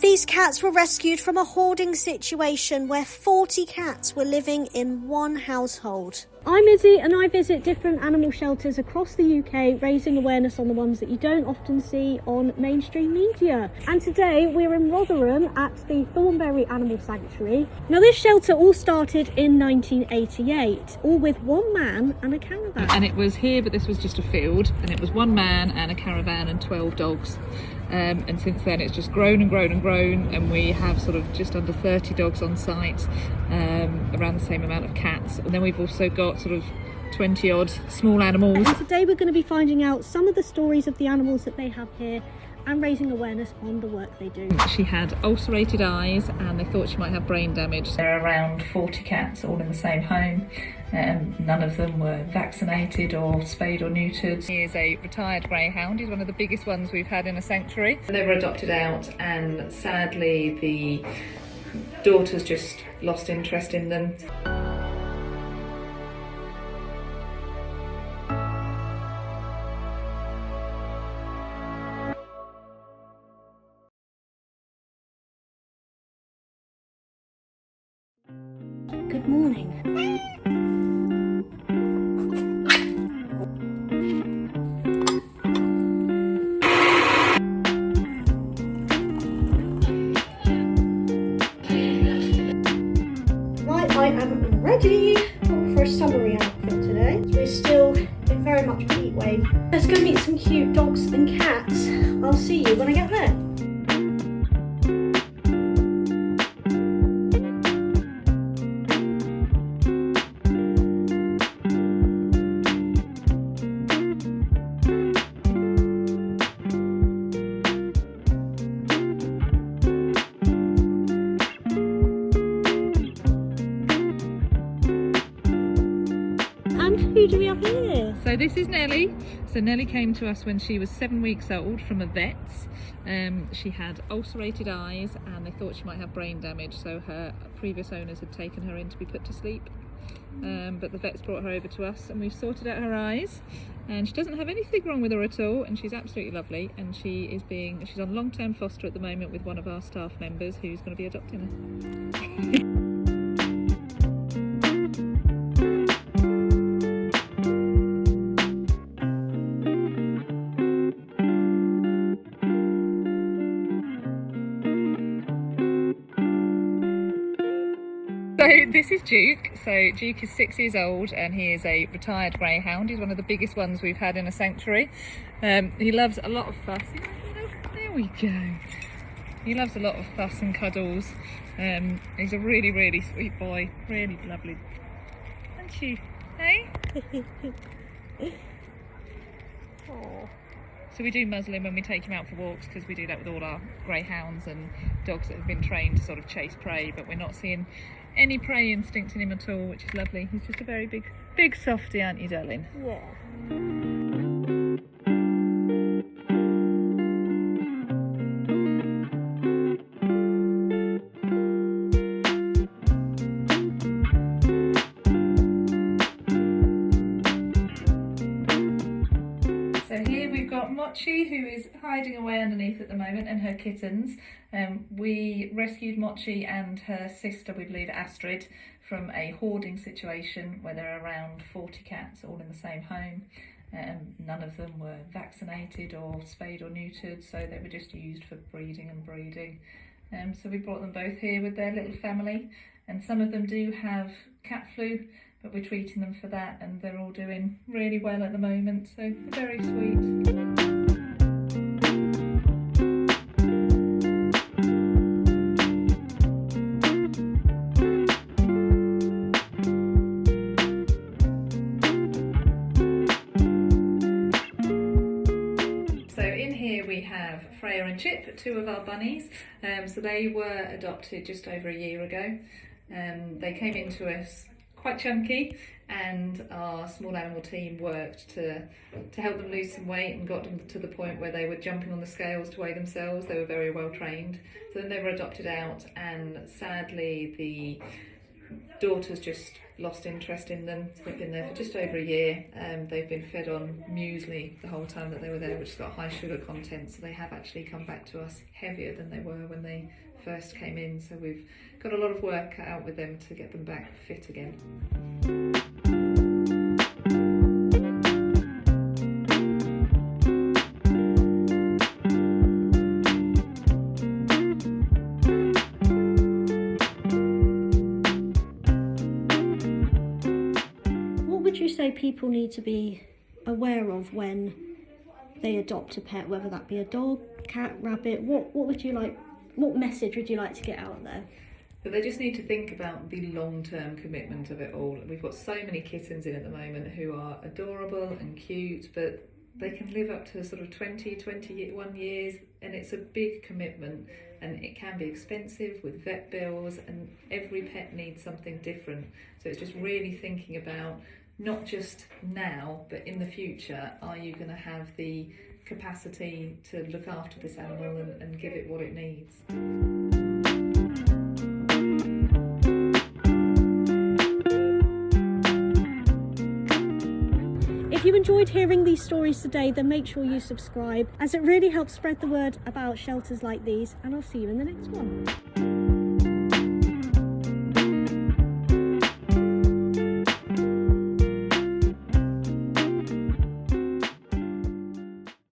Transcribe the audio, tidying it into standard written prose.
These cats were rescued from a hoarding situation where 40 cats were living in one household. I'm Izzy and I visit different animal shelters across the UK, raising awareness on the ones that you don't often see on mainstream media. And today we're in Rotherham at the Thornberry Animal Sanctuary. Now this shelter all started in 1988, all with one man and a caravan. And it was here, but this was just a field, and it was one man and a caravan and 12 dogs. And since then it's just grown and grown and grown, and we have sort of just under 30 dogs on site, around the same amount of cats, and then we've also got sort of 20 odd small animals. And today we're going to be finding out some of the stories of the animals that they have here and raising awareness on the work they do. She had ulcerated eyes and they thought she might have brain damage. There are around 40 cats all in the same home, and none of them were vaccinated or spayed or neutered. He is a retired greyhound. He's one of the biggest ones we've had in a sanctuary. They were adopted out, and sadly the daughters just lost interest in them. Good morning. Right, I am ready for a summery outfit today. So we're still in very much a heat wave. Let's go meet some cute dogs and cats. I'll see you when I get there. Who do we have here? So this is Nellie. So Nellie came to us when she was 7 weeks old from a vet's. She had ulcerated eyes and they thought she might have brain damage, so her previous owners had taken her in to be put to sleep. But the vets brought her over to us and we've sorted out her eyes, and she doesn't have anything wrong with her at all, and she's absolutely lovely, and she's on long-term foster at the moment with one of our staff members who's going to be adopting her. So this is Duke. So Duke is 6 years old and he is a retired greyhound. He's one of the biggest ones we've had in a sanctuary. He loves a lot of fuss. There we go. He loves a lot of fuss and cuddles. He's a really, really sweet boy. Really lovely. Aren't you? Hey? Aww. So we do muzzle him when we take him out for walks, because we do that with all our greyhounds and dogs that have been trained to sort of chase prey, but we're not seeing any prey instinct in him at all, which is lovely. He's just a very big softie, aren't you, darling? Yeah. So here we've got Mochi, who is hiding away underneath at the moment, and her kittens. We rescued Mochi and her sister, we believe Astrid, from a hoarding situation where there are around 40 cats all in the same home. None of them were vaccinated or spayed or neutered, so they were just used for breeding and breeding. So we brought them both here with their little family, and some of them do have cat flu, but we're treating them for that, and they're all doing really well at the moment, so very sweet. We have Freya and Chip, two of our bunnies. So they were adopted just over a year ago. They came into us quite chunky, and our small animal team worked to help them lose some weight and got them to the point where they were jumping on the scales to weigh themselves. They were very well trained. So then they were adopted out, and sadly the daughters just lost interest in them. So they've been there for just over a year. They've been fed on muesli the whole time that they were there, which has got high sugar content, so they have actually come back to us heavier than they were when they first came in, so we've got a lot of work cut out with them to get them back fit again. What would you say people need to be aware of when they adopt a pet, whether that be a dog, cat, rabbit? What message would you like to get out there? But they just need to think about the long-term commitment of it all. We've got so many kittens in at the moment who are adorable and cute, but they can live up to sort of 21 years, and it's a big commitment, and it can be expensive with vet bills, and every pet needs something different. So it's just really thinking about not just now, but in the future, are you going to have the capacity to look after this animal and give it what it needs? If you enjoyed hearing these stories today, then make sure you subscribe, as it really helps spread the word about shelters like these, and I'll see you in the next one.